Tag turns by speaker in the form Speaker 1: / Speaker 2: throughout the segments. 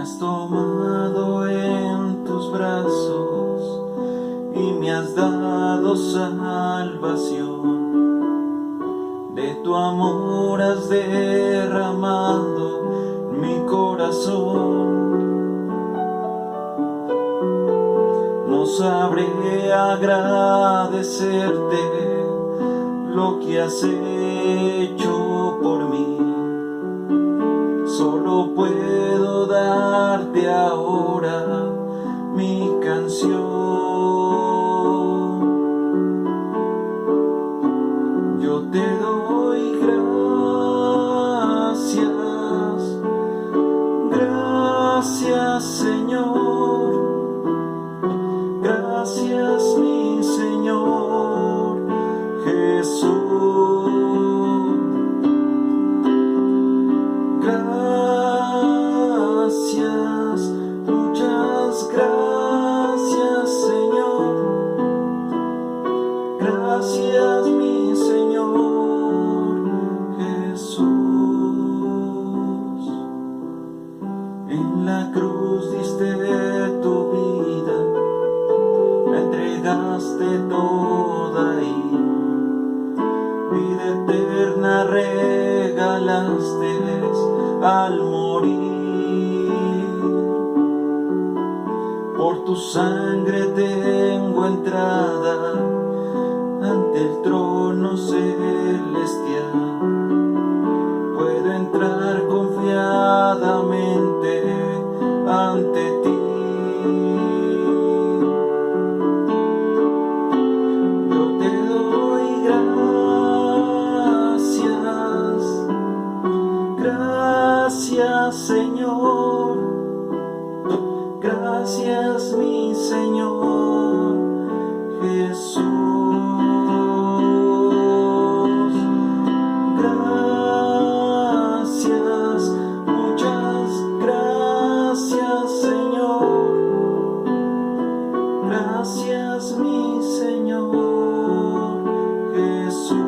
Speaker 1: has tomado en tus brazos y me has dado salvación. De tu amor has derramado mi corazón. No sabré agradecerte lo que has hecho por mí. Solo puedo darte ahora mi canción. Yo te doy gracias Señor, gracias mi Señor Jesús. Gracias, muchas gracias Señor, gracias mi Señor Jesús. En la cruz diste tu vida, la entregaste toda ahí, vida eterna regalaste al morir. Por tu sangre tengo entrada ante el trono celestial. Puedo entrar confiadamente ante ti. Yo te doy gracias Señor, gracias mi Señor Jesús. Gracias, muchas gracias Señor, gracias mi Señor Jesús.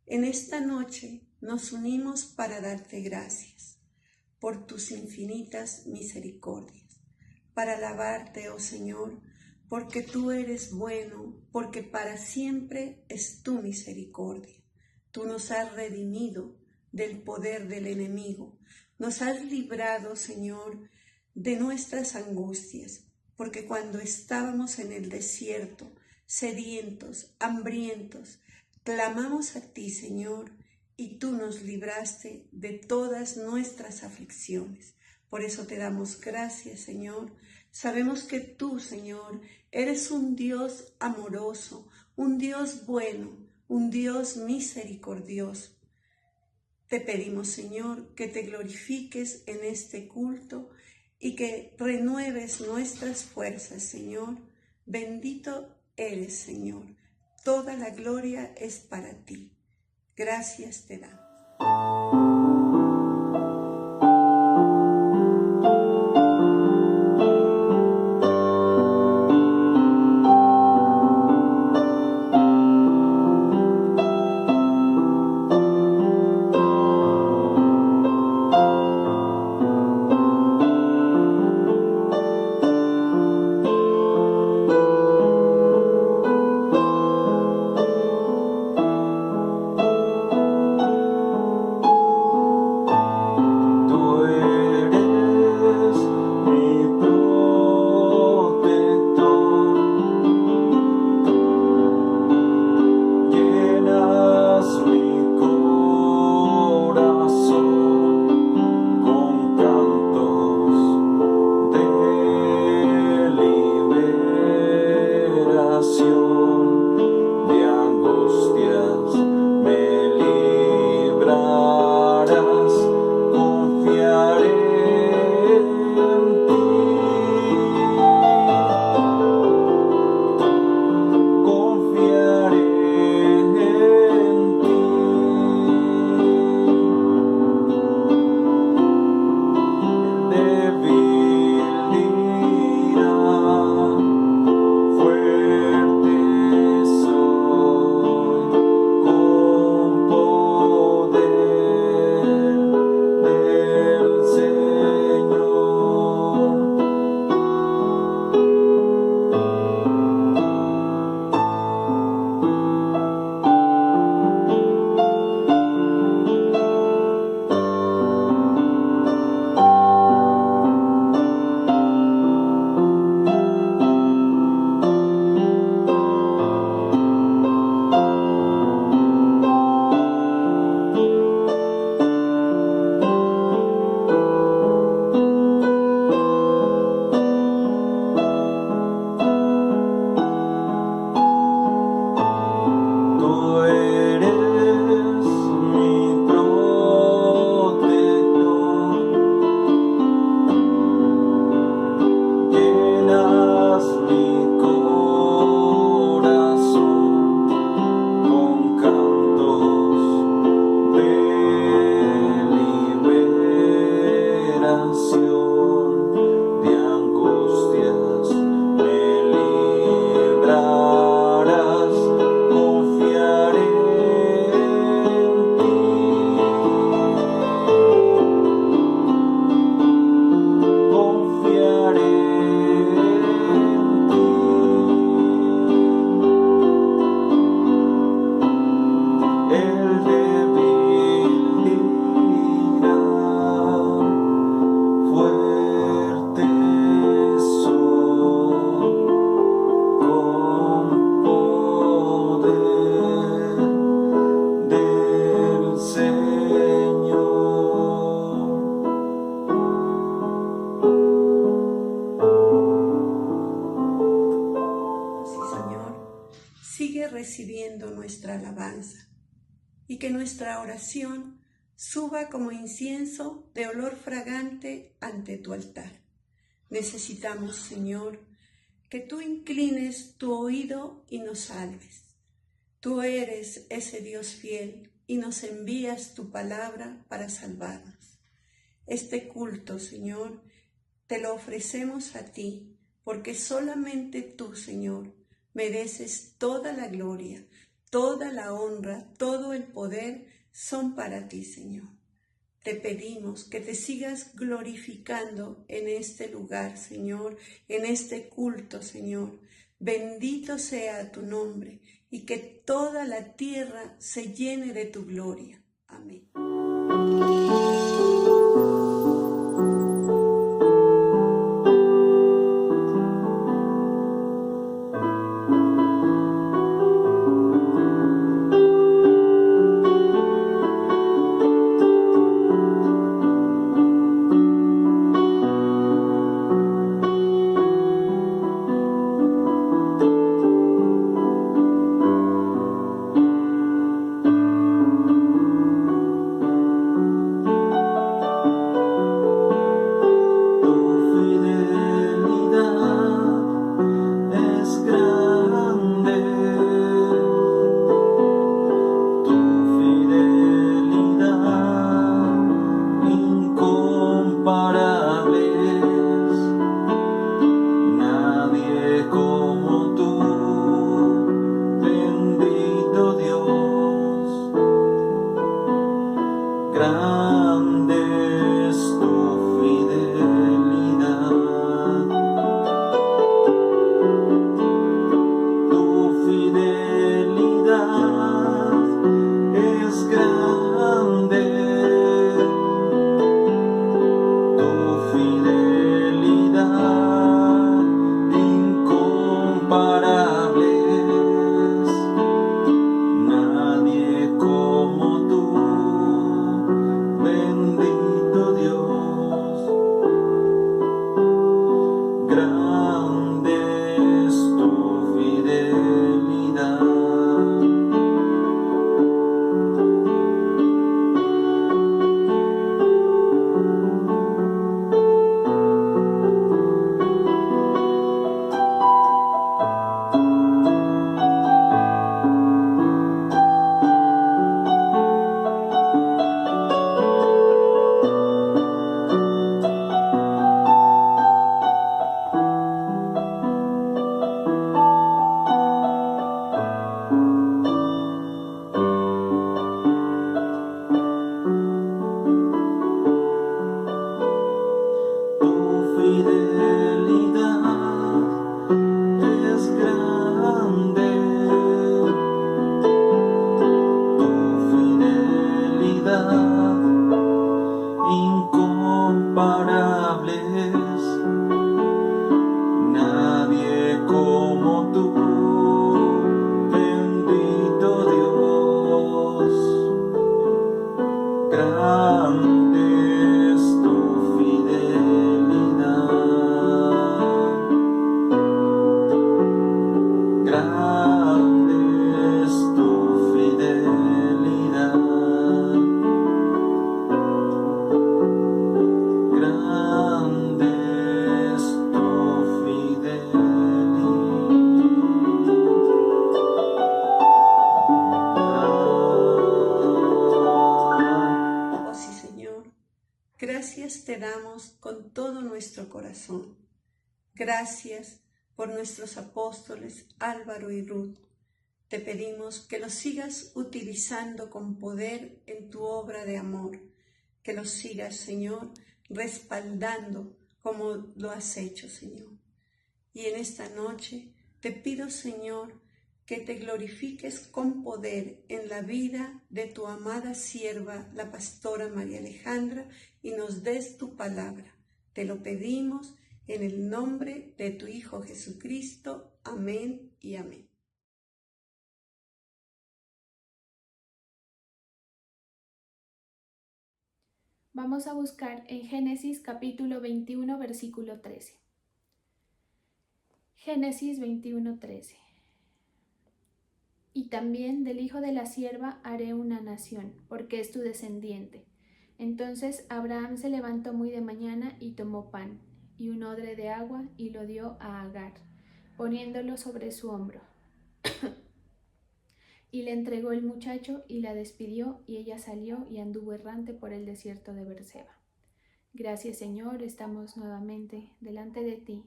Speaker 2: En esta noche nos unimos para darte gracias por tus infinitas misericordias, para alabarte, oh Señor, porque tú eres bueno, porque para siempre es tu misericordia. Tú nos has redimido del poder del enemigo, nos has librado, Señor, de nuestras angustias, porque cuando estábamos en el desierto, sedientos, hambrientos, clamamos a ti, Señor, y tú nos libraste de todas nuestras aflicciones. Por eso te damos gracias, Señor. Sabemos que tú, Señor, eres un Dios amoroso, un Dios bueno, un Dios misericordioso. Te pedimos, Señor, que te glorifiques en este culto y que renueves nuestras fuerzas, Señor. Bendito eres, Señor. Toda la gloria es para ti. Gracias te damos. recibiendo nuestra alabanza y que nuestra oración suba como incienso de olor fragante ante tu altar. Necesitamos, Señor, que tú inclines tu oído y nos salves. Tú eres ese Dios fiel y nos envías tu palabra para salvarnos. Este culto, Señor, te lo ofrecemos a ti, porque solamente tú, Señor, mereces toda la gloria, toda la honra, todo el poder son para ti, Señor. Te pedimos que te sigas glorificando en este lugar, Señor, en este culto, Señor. Bendito sea tu nombre y que toda la tierra se llene de tu gloria. Amén. Gracias te damos con todo nuestro corazón. Gracias por nuestros apóstoles Álvaro y Ruth. Te pedimos que los sigas utilizando con poder en tu obra de amor, que los sigas, Señor, respaldando como lo has hecho, Señor. Y en esta noche te pido, Señor, que te glorifiques con poder en la vida de tu amada sierva, la pastora María Alejandra, y nos des tu palabra. Te lo pedimos en el nombre de tu Hijo Jesucristo. Amén y amén.
Speaker 3: Vamos a buscar en Génesis capítulo 21, versículo 13. Génesis 21, 13. y también del hijo de la sierva haré una nación, porque es tu descendiente. Entonces Abraham se levantó muy de mañana y tomó pan y un odre de agua y lo dio a Agar, poniéndolo sobre su hombro. Y le entregó el muchacho y la despidió, y ella salió y anduvo errante por el desierto de Berseba. Gracias, Señor, estamos nuevamente delante de ti,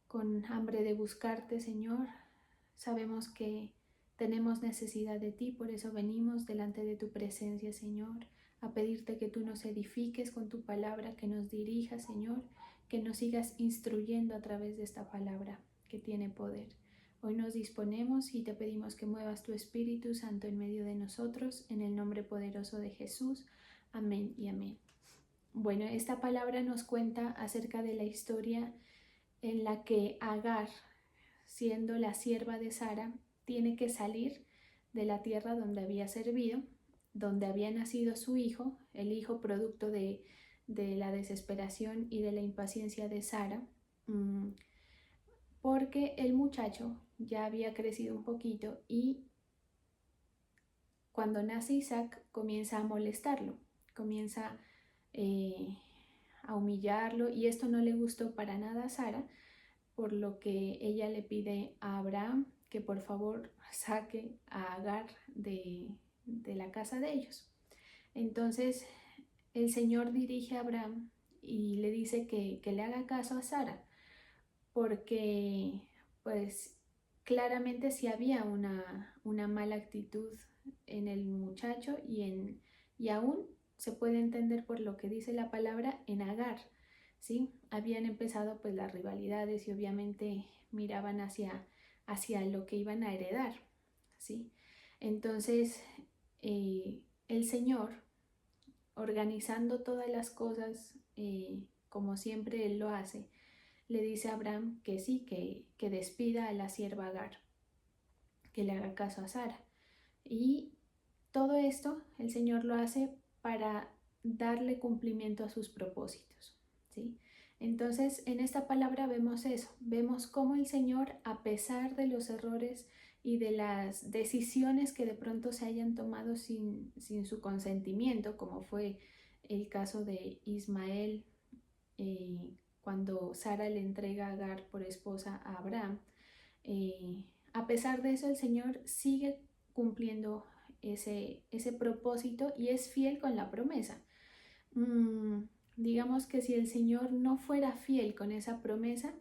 Speaker 3: con hambre de buscarte, Señor. Sabemos que tenemos necesidad de ti, por eso venimos delante de tu presencia, Señor, a pedirte que tú nos edifiques con tu palabra, que nos dirijas, Señor, que nos sigas instruyendo a través de esta palabra que tiene poder. Hoy nos disponemos y te pedimos que muevas tu Espíritu Santo en medio de nosotros, en el nombre poderoso de Jesús. Amén y amén. Bueno, esta palabra nos cuenta acerca de la historia en la que Agar, siendo la sierva de Sara, tiene que salir de la tierra donde había servido, donde había nacido su hijo, el hijo producto de la desesperación y de la impaciencia de Sara, porque el muchacho ya había crecido un poquito y cuando nace Isaac comienza a molestarlo, comienza a humillarlo, y esto no le gustó para nada a Sara, por lo que ella le pide a Abraham que por favor saque a Agar de la casa de ellos. Entonces el Señor dirige a Abraham y le dice que le haga caso a Sara, porque pues claramente sí había una mala actitud en el muchacho, y aún se puede entender por lo que dice la palabra en Agar, ¿sí? Habían empezado pues las rivalidades y obviamente miraban hacia lo que iban a heredar, ¿sí? Entonces el Señor, organizando todas las cosas como siempre Él lo hace, le dice a Abraham que sí, que despida a la sierva Agar, que le haga caso a Sara. Y todo esto el Señor lo hace para darle cumplimiento a sus propósitos, ¿sí? Entonces en esta palabra vemos eso, vemos cómo el Señor, a pesar de los errores y de las decisiones que de pronto se hayan tomado sin su consentimiento, como fue el caso de Ismael, cuando Sara le entrega a Agar por esposa a Abraham, a pesar de eso el Señor sigue cumpliendo ese propósito y es fiel con la promesa. Digamos que si el Señor no fuera fiel con esa promesa,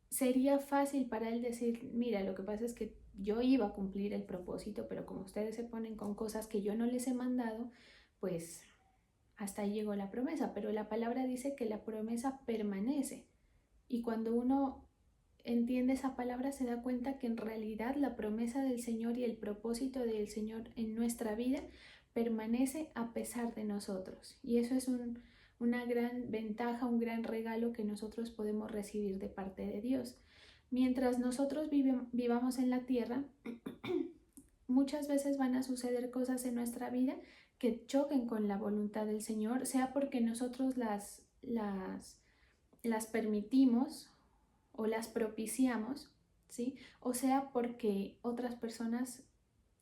Speaker 3: sería fácil para Él decir, mira, lo que pasa es que yo iba a cumplir el propósito, pero como ustedes se ponen con cosas que yo no les he mandado, pues hasta ahí llegó la promesa. Pero la palabra dice que la promesa permanece, y cuando uno entiende esa palabra se da cuenta que en realidad la promesa del Señor y el propósito del Señor en nuestra vida permanece a pesar de nosotros, y eso es una gran ventaja, un gran regalo que nosotros podemos recibir de parte de Dios. Mientras nosotros vivamos en la tierra, muchas veces van a suceder cosas en nuestra vida que choquen con la voluntad del Señor, sea porque nosotros las permitimos o las propiciamos, ¿sí? O sea porque otras personas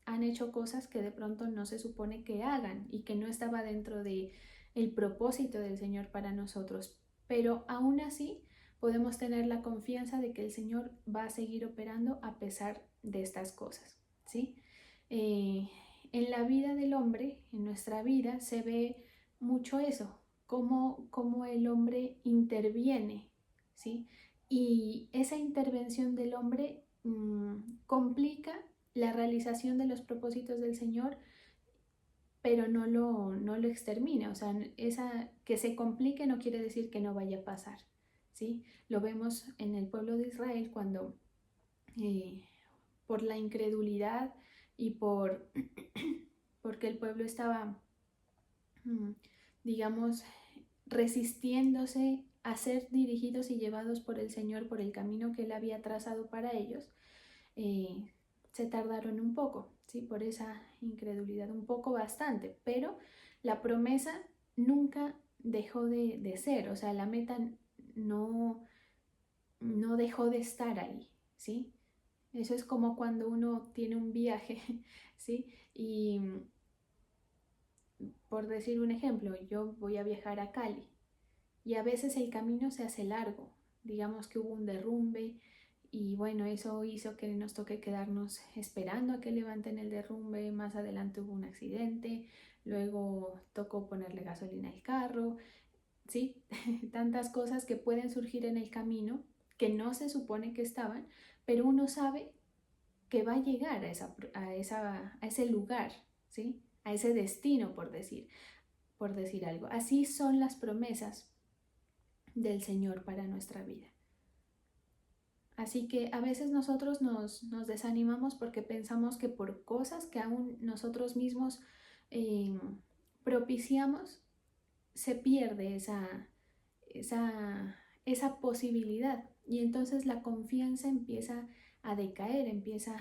Speaker 3: han hecho cosas que de pronto no se supone que hagan y que no estaba dentro de el propósito del Señor para nosotros. Pero aún así podemos tener la confianza de que el Señor va a seguir operando a pesar de estas cosas, ¿sí? En la vida del hombre, en nuestra vida, se ve mucho eso, cómo el hombre interviene, ¿sí? Y esa intervención del hombre complica la realización de los propósitos del Señor, pero no lo extermina. O sea, que se complique no quiere decir que no vaya a pasar, ¿sí? Lo vemos en el pueblo de Israel cuando por la incredulidad y porque el pueblo estaba, digamos, resistiéndose a ser dirigidos y llevados por el Señor por el camino que Él había trazado para ellos, se tardaron un poco, ¿sí? Por esa incredulidad, un poco, bastante, pero la promesa nunca dejó de ser, o sea, la meta no dejó de estar ahí, ¿sí? Eso es como cuando uno tiene un viaje, ¿sí? Y por decir un ejemplo, yo voy a viajar a Cali y a veces el camino se hace largo. Digamos que hubo un derrumbe y bueno, eso hizo que nos toque quedarnos esperando a que levanten el derrumbe. Más adelante hubo un accidente, luego tocó ponerle gasolina al carro, ¿sí? Tantas cosas que pueden surgir en el camino que no se supone que estaban, pero uno sabe que va a llegar a ese lugar, ¿sí? A ese destino, por decir algo. Así son las promesas del Señor para nuestra vida. Así que a veces nosotros nos desanimamos porque pensamos que por cosas que aún nosotros mismos eh, propiciamos, se pierde esa posibilidad. Y entonces la confianza empieza a decaer, empieza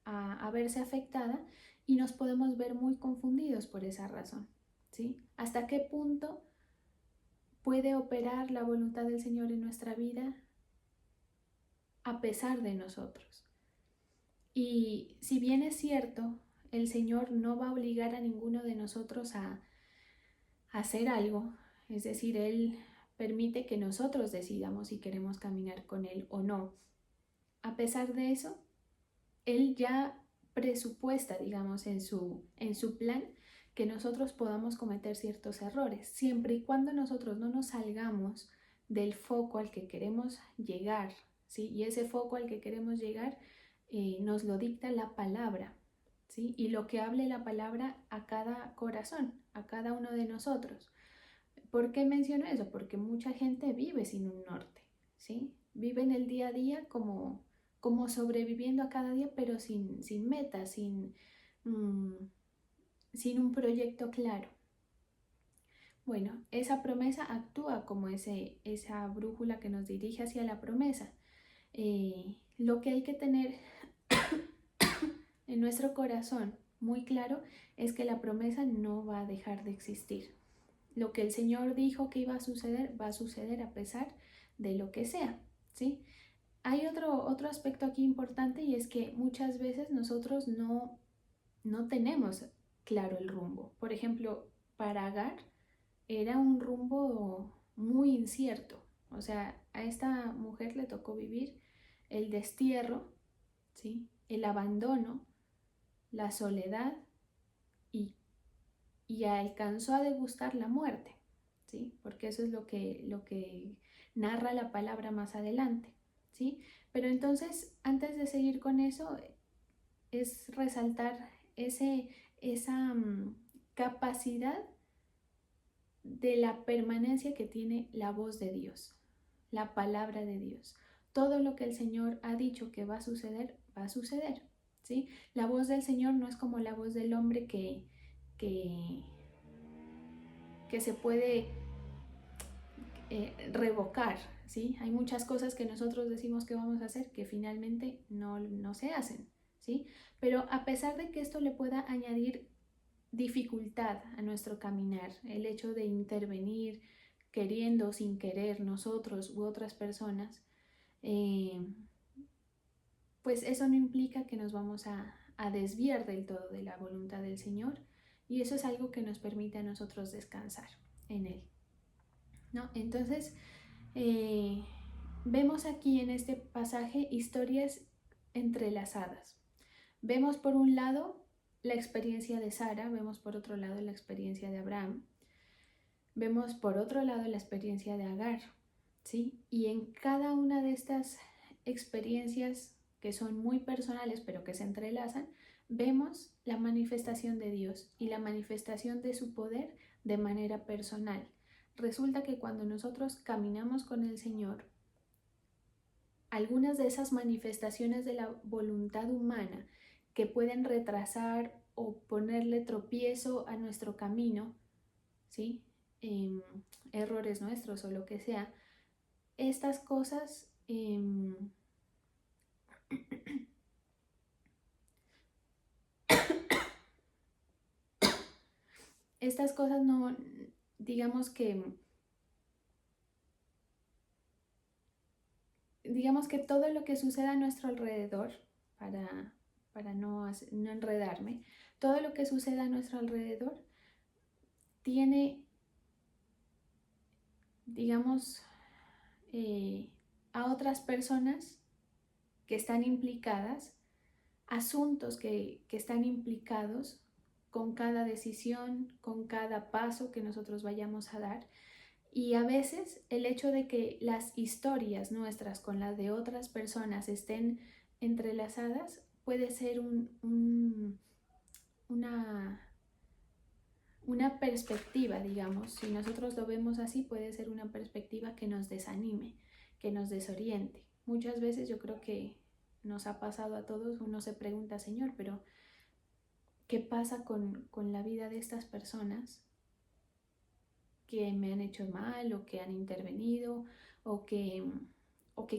Speaker 3: a verse afectada y nos podemos ver muy confundidos por esa razón, ¿sí? ¿Hasta qué punto puede operar la voluntad del Señor en nuestra vida a pesar de nosotros? Y si bien es cierto, el Señor no va a obligar a ninguno de nosotros a hacer algo, es decir, Él permite que nosotros decidamos si queremos caminar con Él o no. A pesar de eso, Él ya presupuesta, digamos, en su plan que nosotros podamos cometer ciertos errores, siempre y cuando nosotros no nos salgamos del foco al que queremos llegar, ¿sí? Y ese foco al que queremos llegar nos lo dicta la palabra, ¿sí? Y lo que hable la palabra a cada corazón, a cada uno de nosotros. ¿Por qué menciono eso? Porque mucha gente vive sin un norte, ¿sí? Vive en el día a día como sobreviviendo a cada día, pero sin meta, sin un proyecto claro. Bueno, esa promesa actúa como esa brújula que nos dirige hacia la promesa. Lo que hay que tener en nuestro corazón muy claro es que la promesa no va a dejar de existir. Lo que el Señor dijo que iba a suceder a pesar de lo que sea, ¿sí? Hay otro aspecto aquí importante y es que muchas veces nosotros no tenemos claro el rumbo. Por ejemplo, para Agar era un rumbo muy incierto. O sea, a esta mujer le tocó vivir el destierro, ¿sí? El abandono, la soledad y alcanzó a degustar la muerte, ¿sí? Porque eso es lo que narra la palabra más adelante, ¿sí? Pero entonces, antes de seguir con eso, es resaltar esa capacidad de la permanencia que tiene la voz de Dios, la palabra de Dios. Todo lo que el Señor ha dicho que va a suceder, ¿sí? La voz del Señor no es como la voz del hombre que se puede revocar, ¿sí? Hay muchas cosas que nosotros decimos que vamos a hacer que finalmente no se hacen, ¿sí? Pero a pesar de que esto le pueda añadir dificultad a nuestro caminar, el hecho de intervenir queriendo o sin querer nosotros u otras personas, pues eso no implica que nos vamos a desviar del todo de la voluntad del Señor, y eso es algo que nos permite a nosotros descansar en Él, ¿no? Entonces, vemos aquí en este pasaje historias entrelazadas. Vemos por un lado la experiencia de Sara, vemos por otro lado la experiencia de Abraham, vemos por otro lado la experiencia de Agar, ¿sí? Y en cada una de estas experiencias que son muy personales pero que se entrelazan, vemos la manifestación de Dios y la manifestación de su poder de manera personal. Resulta que cuando nosotros caminamos con el Señor, algunas de esas manifestaciones de la voluntad humana que pueden retrasar o ponerle tropiezo a nuestro camino, ¿sí? Errores nuestros o lo que sea, estas cosas no, digamos que todo lo que suceda a nuestro alrededor, para no enredarme. Todo lo que sucede a nuestro alrededor tiene, digamos, a otras personas que están implicadas, asuntos que están implicados con cada decisión, con cada paso que nosotros vayamos a dar. Y a veces el hecho de que las historias nuestras con las de otras personas estén entrelazadas puede ser una perspectiva, digamos. Si nosotros lo vemos así, puede ser una perspectiva que nos desanime, que nos desoriente. Muchas veces yo creo que nos ha pasado a todos, uno se pregunta, Señor, pero ¿qué pasa con la vida de estas personas que me han hecho mal o que han intervenido o que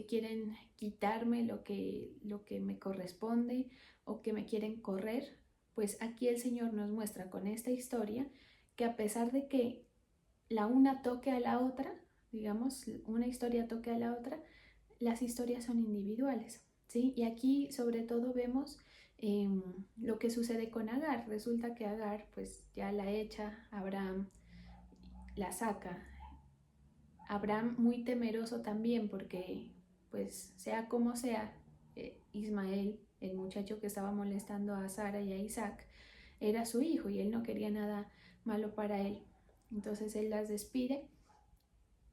Speaker 3: quieren quitarme lo que me corresponde o que me quieren correr? Pues aquí el Señor nos muestra con esta historia que a pesar de que la una toque a la otra, digamos, una historia toque a la otra, las historias son individuales, ¿sí? Y aquí sobre todo vemos lo que sucede con Agar. Resulta que Agar pues ya la echa, Abraham la saca. Abraham muy temeroso también porque pues sea como sea, Ismael, el muchacho que estaba molestando a Sara y a Isaac, era su hijo y él no quería nada malo para él. Entonces él las despide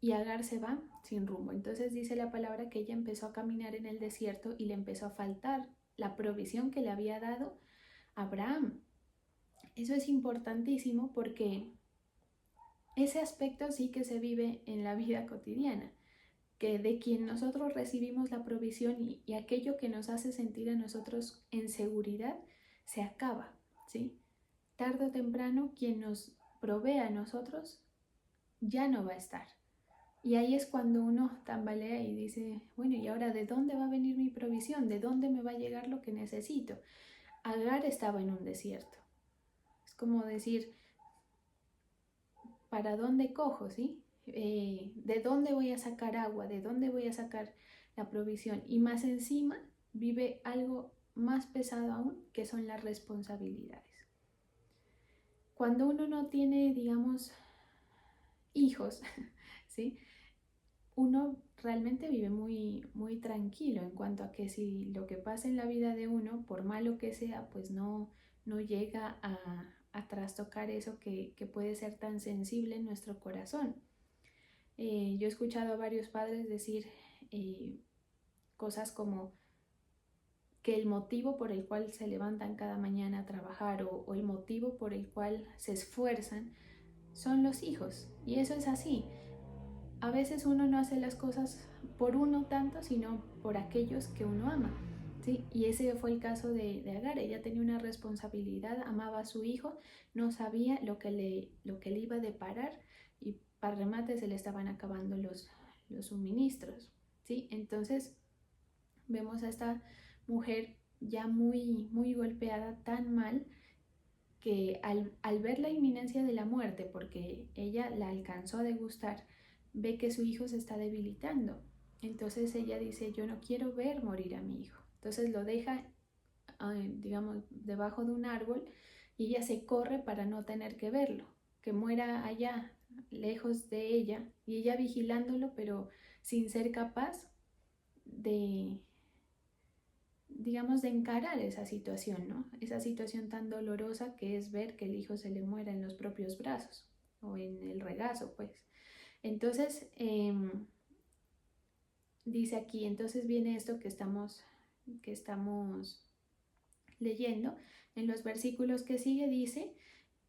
Speaker 3: y Agar se va sin rumbo. Entonces dice la palabra que ella empezó a caminar en el desierto y le empezó a faltar la provisión que le había dado Abraham. Eso es importantísimo porque ese aspecto sí que se vive en la vida cotidiana, que de quien nosotros recibimos la provisión y aquello que nos hace sentir a nosotros en seguridad se acaba, ¿sí? Tarde o temprano quien nos provee a nosotros ya no va a estar. Y ahí es cuando uno tambalea y dice, bueno, ¿y ahora de dónde va a venir mi provisión? ¿De dónde me va a llegar lo que necesito? Agar estaba en un desierto. Es como decir, ¿para dónde cojo, sí? ¿De dónde voy a sacar agua? ¿De dónde voy a sacar la provisión? Y más encima vive algo más pesado aún, que son las responsabilidades. Cuando uno no tiene, digamos, hijos, ¿sí? Uno realmente vive muy, muy tranquilo en cuanto a que si lo que pasa en la vida de uno, por malo que sea, pues no llega a trastocar eso que puede ser tan sensible en nuestro corazón. Yo he escuchado a varios padres decir cosas como que el motivo por el cual se levantan cada mañana a trabajar o el motivo por el cual se esfuerzan son los hijos. Y eso es así. A veces uno no hace las cosas por uno tanto, sino por aquellos que uno ama, ¿sí? Y ese fue el caso de Agar. Ella tenía una responsabilidad, amaba a su hijo, no sabía lo que le iba a deparar y para remate se le estaban acabando los suministros, ¿sí? Entonces vemos a esta mujer ya muy, muy golpeada, tan mal, que al ver la inminencia de la muerte, porque ella la alcanzó a degustar, ve que su hijo se está debilitando. Entonces ella dice, yo no quiero ver morir a mi hijo. Entonces lo deja, digamos, debajo de un árbol y ella se corre para no tener que verlo, que muera allá, lejos de ella, y ella vigilándolo, pero sin ser capaz de, digamos, de encarar esa situación, ¿no? Esa situación tan dolorosa que es ver que el hijo se le muera en los propios brazos o en el regazo, pues. Entonces, dice aquí, entonces viene esto que estamos leyendo. En los versículos que sigue dice,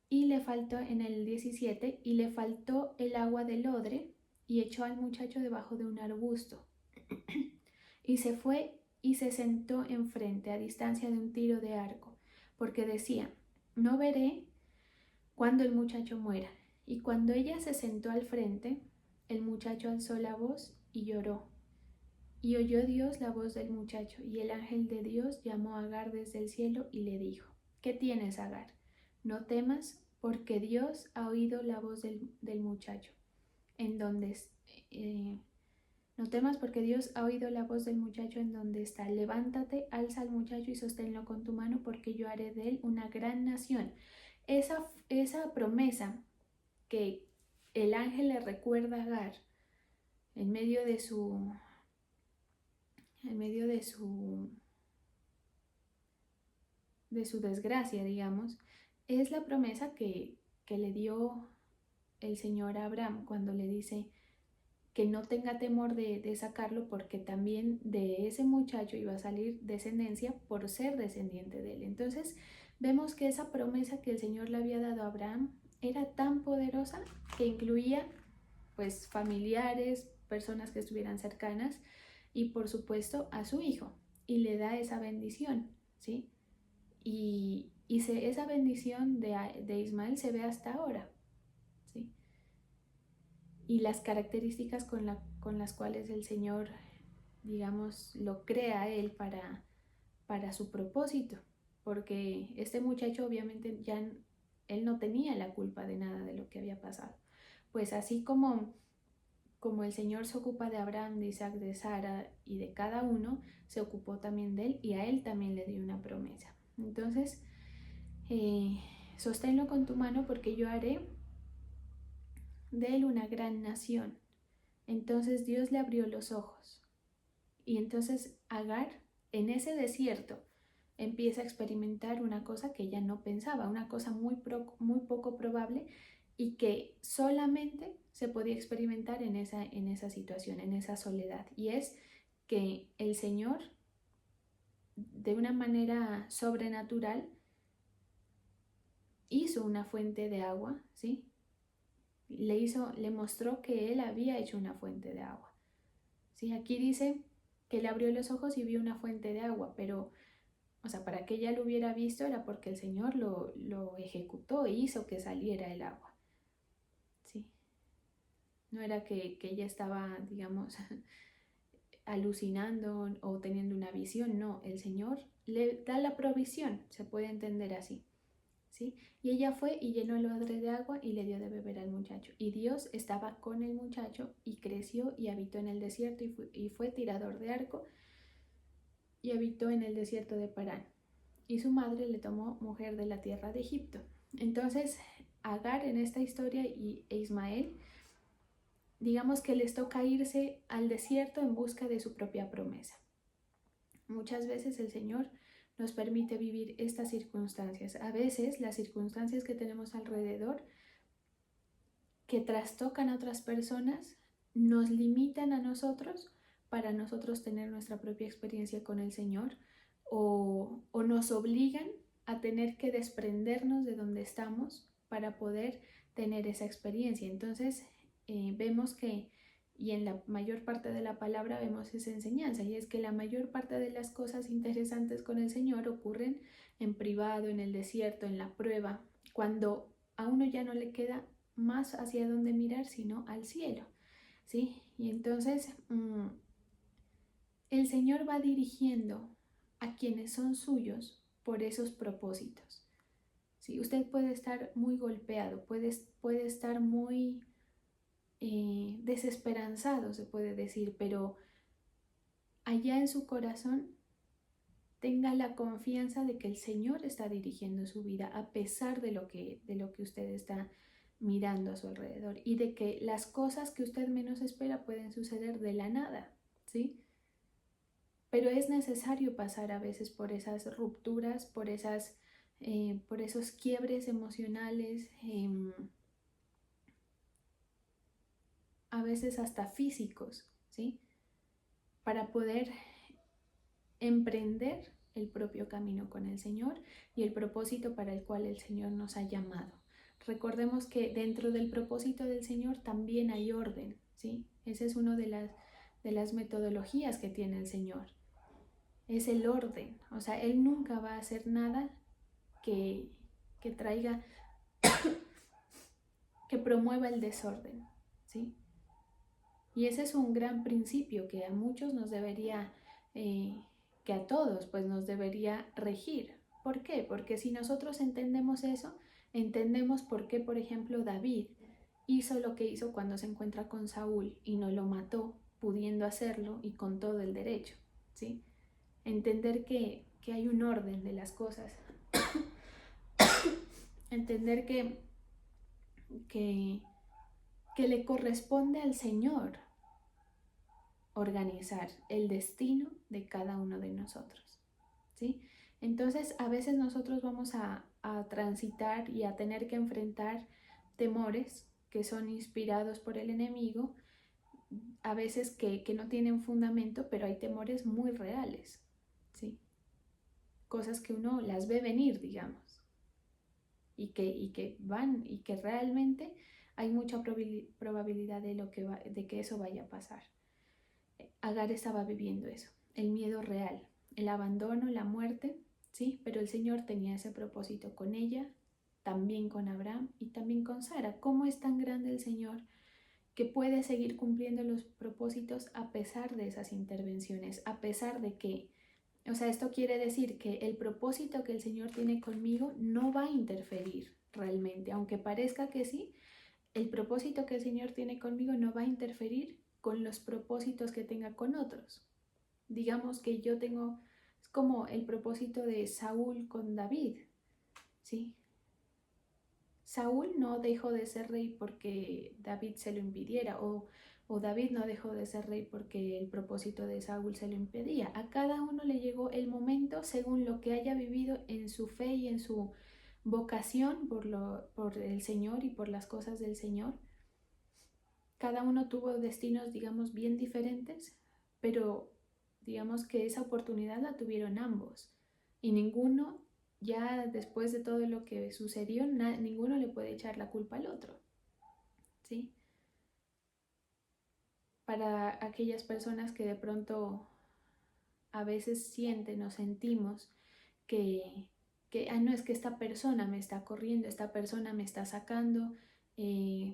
Speaker 3: y le faltó, en el 17, y le faltó el agua del odre, y echó al muchacho debajo de un arbusto. Y se fue y se sentó enfrente, a distancia de un tiro de arco, porque decía, no veré cuando el muchacho muera. Y cuando ella se sentó al frente, el muchacho alzó la voz y lloró. Y oyó Dios la voz del muchacho, y el ángel de Dios llamó a Agar desde el cielo y le dijo, ¿qué tienes, Agar? No temas, porque Dios ha oído la voz del muchacho. En donde No temas porque Dios ha oído la voz del muchacho en donde está. Levántate, alza al muchacho y sosténlo con tu mano porque yo haré de él una gran nación. Esa promesa que el ángel le recuerda a Agar en medio de su desgracia, digamos, es la promesa que le dio el Señor a Abraham cuando le dice que no tenga temor de sacarlo porque también de ese muchacho iba a salir descendencia por ser descendiente de él. Entonces vemos que esa promesa que el Señor le había dado a Abraham era tan poderosa que incluía pues familiares, personas que estuvieran cercanas y por supuesto a su hijo, y le da esa bendición, ¿sí? Y esa bendición de Ismael se ve hasta ahora, ¿sí? Y las características con las cuales el Señor, digamos, lo crea a él para su propósito, porque este muchacho obviamente ya él no tenía la culpa de nada de lo que había pasado. Pues así como el Señor se ocupa de Abraham, de Isaac, de Sara y de cada uno, se ocupó también de él y a él también le dio una promesa. Entonces, sosténlo con tu mano porque yo haré de él una gran nación. Entonces Dios le abrió los ojos y entonces Agar en ese desierto empieza a experimentar una cosa que ella no pensaba, una cosa muy poco probable y que solamente se podía experimentar en esa situación, en esa soledad, y es que el Señor de una manera sobrenatural hizo una fuente de agua, ¿sí? Le mostró que él había hecho una fuente de agua, ¿sí? Aquí dice que le abrió los ojos y vio una fuente de agua, pero, o sea, para que ella lo hubiera visto era porque el Señor lo ejecutó e hizo que saliera el agua, ¿sí? No era que ella estaba, digamos, alucinando o teniendo una visión, no, el Señor le da la provisión, se puede entender así, ¿sí? Y ella fue y llenó el odre de agua y le dio de beber al muchacho. Y Dios estaba con el muchacho y creció y habitó en el desierto y fue tirador de arco y habitó en el desierto de Parán. Y su madre le tomó mujer de la tierra de Egipto. Entonces, Agar en esta historia e Ismael, digamos que les toca irse al desierto en busca de su propia promesa. Muchas veces el Señor nos permite vivir estas circunstancias. A veces las circunstancias que tenemos alrededor, que trastocan a otras personas, nos limitan a nosotros para nosotros tener nuestra propia experiencia con el Señor o nos obligan a tener que desprendernos de donde estamos para poder tener esa experiencia. Entonces vemos que, y en la mayor parte de la palabra vemos esa enseñanza, y es que la mayor parte de las cosas interesantes con el Señor ocurren en privado, en el desierto, en la prueba, cuando a uno ya no le queda más hacia dónde mirar sino al cielo, ¿sí? Y entonces el Señor va dirigiendo a quienes son suyos por esos propósitos, ¿sí? Usted puede estar muy golpeado, puede estar muy desesperanzado, se puede decir, pero allá en su corazón tenga la confianza de que el Señor está dirigiendo su vida a pesar de lo que usted está mirando a su alrededor, y de que las cosas que usted menos espera pueden suceder de la nada, ¿sí? Pero es necesario pasar a veces por esas rupturas, por esos quiebres emocionales, a veces hasta físicos, ¿sí? Para poder emprender el propio camino con el Señor y el propósito para el cual el Señor nos ha llamado. Recordemos que dentro del propósito del Señor también hay orden, ¿sí? Esa es una de las metodologías que tiene el Señor. Es el orden, o sea, Él nunca va a hacer nada que traiga, que promueva el desorden, ¿sí? Y ese es un gran principio que a muchos nos debería, que a todos pues nos debería regir. ¿Por qué? Porque si nosotros entendemos eso, entendemos por qué, por ejemplo, David hizo lo que hizo cuando se encuentra con Saúl y no lo mató, pudiendo hacerlo y con todo el derecho, ¿sí? Entender que hay un orden de las cosas, entender que le corresponde al Señor organizar el destino de cada uno de nosotros, ¿sí? Entonces, a veces nosotros vamos a transitar y a tener que enfrentar temores que son inspirados por el enemigo, a veces que no tienen fundamento, pero hay temores muy reales, ¿sí? Cosas que uno las ve venir, digamos, y que van, y que realmente hay mucha probabilidad de que eso vaya a pasar. Agar estaba viviendo eso, el miedo real, el abandono, la muerte, sí, pero el Señor tenía ese propósito con ella, también con Abraham y también con Sara. ¿Cómo es tan grande el Señor que puede seguir cumpliendo los propósitos a pesar de esas intervenciones, a pesar de que, o sea, esto quiere decir que el propósito que el Señor tiene conmigo no va a interferir realmente, aunque parezca que sí, el propósito que el Señor tiene conmigo no va a interferir con los propósitos que tenga con otros. Digamos que yo tengo, es como el propósito de Saúl con David, ¿sí? Saúl no dejó de ser rey porque David se lo impidiera, o David no dejó de ser rey porque el propósito de Saúl se lo impedía. A cada uno le llegó el momento según lo que haya vivido en su fe y en su vocación por el Señor y por las cosas del Señor. Cada uno tuvo destinos, digamos, bien diferentes, pero digamos que esa oportunidad la tuvieron ambos. Y ninguno, ya después de todo lo que sucedió, ninguno le puede echar la culpa al otro, ¿sí? Para aquellas personas que de pronto a veces sienten o sentimos no es que esta persona me está corriendo, esta persona me está sacando,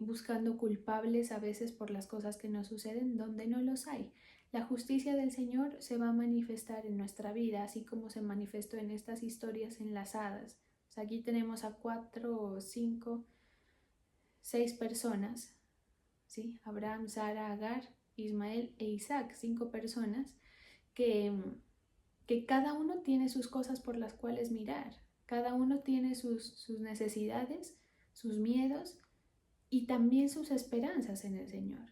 Speaker 3: buscando culpables a veces por las cosas que nos suceden donde no los hay. La justicia del Señor se va a manifestar en nuestra vida, así como se manifestó en estas historias enlazadas. O sea, aquí tenemos a 4, 5, 6 personas, ¿sí? Abraham, Sara, Agar, Ismael e Isaac, 5 personas que cada uno tiene sus cosas por las cuales mirar, cada uno tiene sus necesidades, sus miedos y también sus esperanzas en el Señor.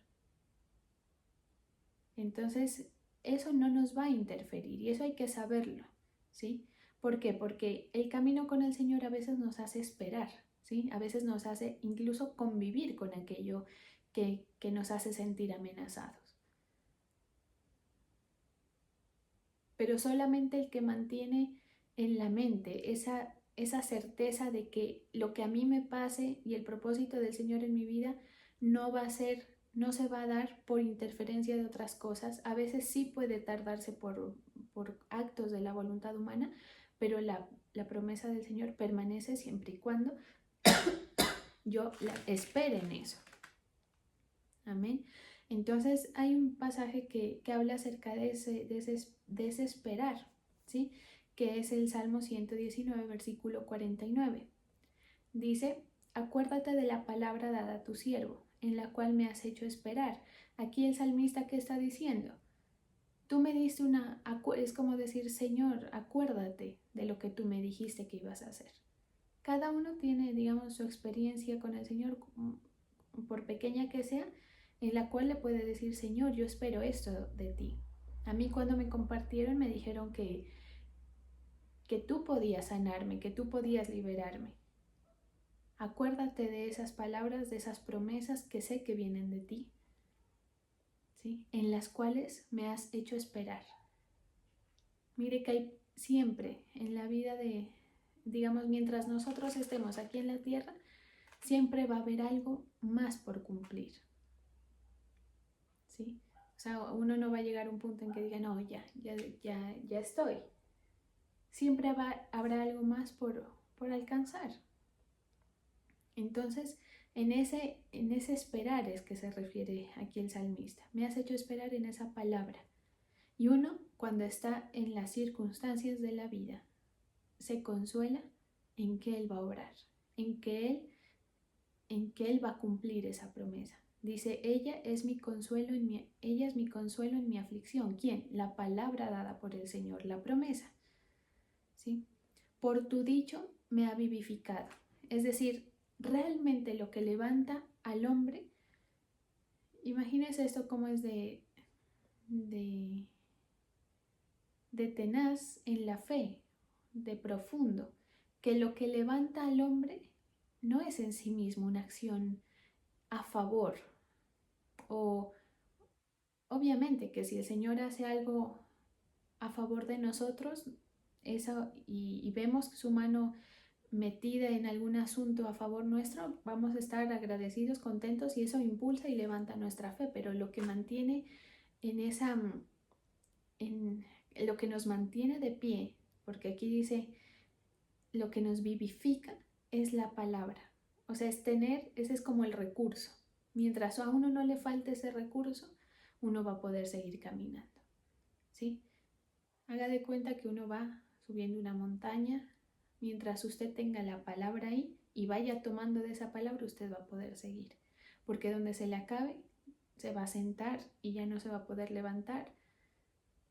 Speaker 3: Entonces, eso no nos va a interferir y eso hay que saberlo, ¿sí? ¿Por qué? Porque el camino con el Señor a veces nos hace esperar, ¿sí? A veces nos hace incluso convivir con aquello que nos hace sentir amenazados. Pero solamente el que mantiene en la mente esa certeza de que lo que a mí me pase y el propósito del Señor en mi vida no se va a dar por interferencia de otras cosas. A veces sí puede tardarse por actos de la voluntad humana, pero la promesa del Señor permanece siempre y cuando yo espere en eso. Amén. Entonces hay un pasaje que habla acerca de ese esperar, ¿sí? Que es el Salmo 119, versículo 49. Dice: acuérdate de la palabra dada a tu siervo, en la cual me has hecho esperar. Aquí el salmista, ¿qué está diciendo? Tú me diste es como decir, Señor, acuérdate de lo que tú me dijiste que ibas a hacer. Cada uno tiene, digamos, su experiencia con el Señor, por pequeña que sea, en la cual le puede decir, Señor, yo espero esto de ti. A mí cuando me compartieron me dijeron que tú podías sanarme, que tú podías liberarme. Acuérdate de esas palabras, de esas promesas que sé que vienen de ti, ¿sí? En las cuales me has hecho esperar. Mire que hay siempre en la vida digamos, mientras nosotros estemos aquí en la tierra, siempre va a haber algo más por cumplir, ¿sí? O sea, uno no va a llegar a un punto en que diga, no, ya estoy. Siempre habrá algo más por alcanzar. Entonces, en ese esperar es que se refiere aquí el salmista. Me has hecho esperar en esa palabra. Y uno, cuando está en las circunstancias de la vida, se consuela en que Él va a obrar, en que Él va a cumplir esa promesa. Dice, ella es mi consuelo en mi aflicción. ¿Quién? La palabra dada por el Señor, la promesa. ¿Sí? Por tu dicho me ha vivificado. Es decir, realmente lo que levanta al hombre, imagínese esto como es de tenaz en la fe, de profundo, que lo que levanta al hombre no es en sí mismo una acción a favor, o obviamente que si el Señor hace algo a favor de nosotros eso, y vemos su mano metida en algún asunto a favor nuestro, vamos a estar agradecidos, contentos, y eso impulsa y levanta nuestra fe, pero lo que mantiene en lo que nos mantiene de pie, porque aquí dice lo que nos vivifica es la palabra, o sea, ese es como el recurso. Mientras a uno no le falte ese recurso, uno va a poder seguir caminando, ¿sí? Haga de cuenta que uno va subiendo una montaña, mientras usted tenga la palabra ahí y vaya tomando de esa palabra, usted va a poder seguir, porque donde se le acabe, se va a sentar y ya no se va a poder levantar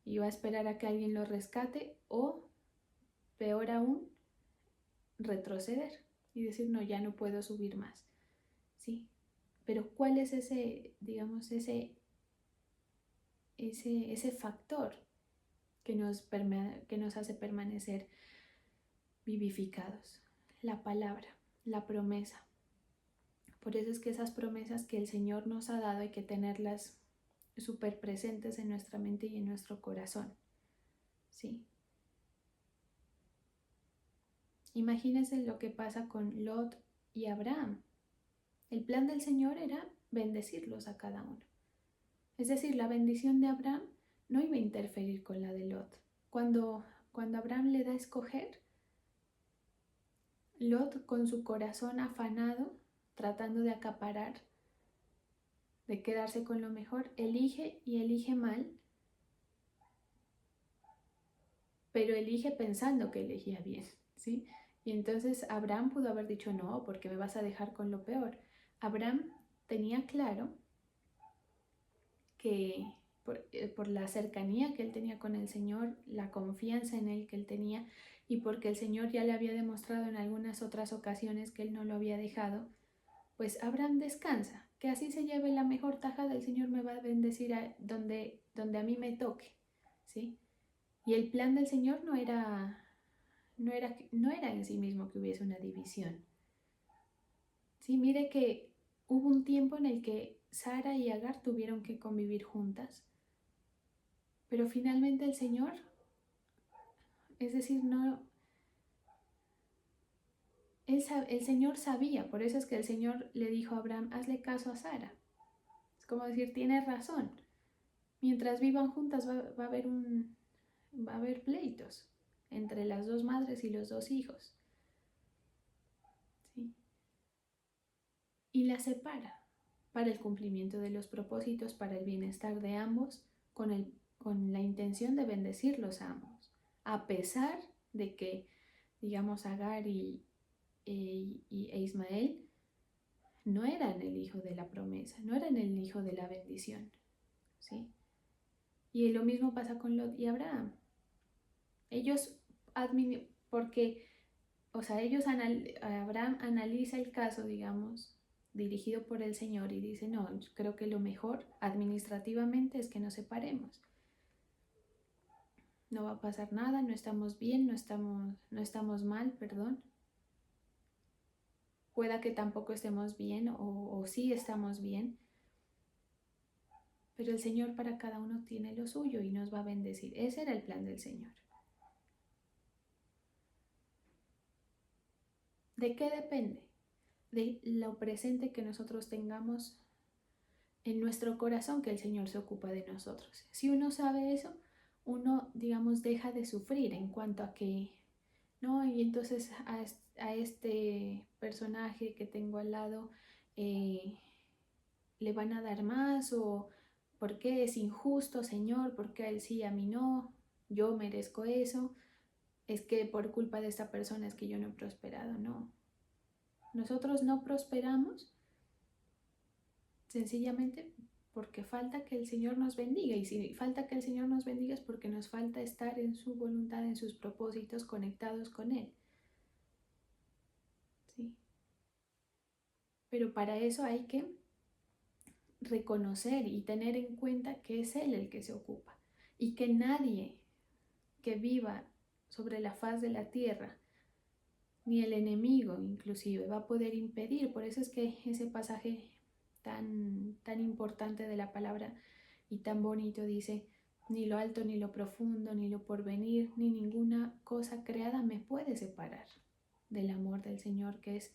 Speaker 3: y va a esperar a que alguien lo rescate, o peor aún, retroceder y decir, no, ya no puedo subir más, ¿sí? Pero ¿cuál es digamos, ese factor que nos hace permanecer vivificados? La palabra, la promesa. Por eso es que esas promesas que el Señor nos ha dado hay que tenerlas súper presentes en nuestra mente y en nuestro corazón, ¿sí? Imagínense lo que pasa con Lot y Abraham. El plan del Señor era bendecirlos a cada uno. Es decir, la bendición de Abraham no iba a interferir con la de Lot. Cuando Abraham le da a escoger, Lot, con su corazón afanado, tratando de acaparar, de quedarse con lo mejor, elige y elige mal, pero elige pensando que elegía bien, ¿sí? Y entonces Abraham pudo haber dicho, no, porque me vas a dejar con lo peor. Abraham tenía claro que por la cercanía que él tenía con el Señor, la confianza en él que él tenía, y porque el Señor ya le había demostrado en algunas otras ocasiones que él no lo había dejado, pues Abraham descansa, que así se lleve la mejor tajada, el Señor me va a bendecir donde a mí me toque, ¿sí? Y el plan del Señor no era en sí mismo que hubiese una división. Sí, mire que hubo un tiempo en el que Sara y Agar tuvieron que convivir juntas, pero finalmente el Señor, es decir, no, el Señor sabía, por eso es que el Señor le dijo a Abraham, hazle caso a Sara. Es como decir, tienes razón. Mientras vivan juntas va a haber pleitos entre las dos madres y los dos hijos, ¿sí? Y la separa para el cumplimiento de los propósitos, para el bienestar de ambos, con la intención de bendecirlos a ambos, a pesar de que, digamos, Agar e Ismael no eran el hijo de la promesa, no eran el hijo de la bendición, ¿sí? Y lo mismo pasa con Lot y Abraham. Ellos, porque, o sea, Abraham analiza el caso, digamos, dirigido por el Señor, y dice, no, creo que lo mejor administrativamente es que nos separemos. No va a pasar nada, no estamos bien, no estamos mal, perdón. Pueda que tampoco estemos bien o sí estamos bien, pero el Señor para cada uno tiene lo suyo y nos va a bendecir. Ese era el plan del Señor. ¿De qué depende? De lo presente que nosotros tengamos en nuestro corazón, que el Señor se ocupa de nosotros. Si uno sabe eso, uno, digamos, deja de sufrir en cuanto a que, no, y entonces a este personaje que tengo al lado le van a dar más, o ¿por qué es injusto, Señor? ¿Por qué a él sí, a mí no? Yo merezco eso. Es que por culpa de esta persona es que yo no he prosperado. No. Nosotros no prosperamos sencillamente porque falta que el Señor nos bendiga, y si falta que el Señor nos bendiga es porque nos falta estar en su voluntad, en sus propósitos, conectados con Él. ¿Sí? Pero para eso hay que reconocer y tener en cuenta que es Él el que se ocupa, y que nadie que viva sobre la faz de la tierra, ni el enemigo inclusive, va a poder impedir. Por eso es que ese pasaje tan importante de la palabra y tan bonito dice: ni lo alto, ni lo profundo, ni lo porvenir, ni ninguna cosa creada me puede separar del amor del Señor que es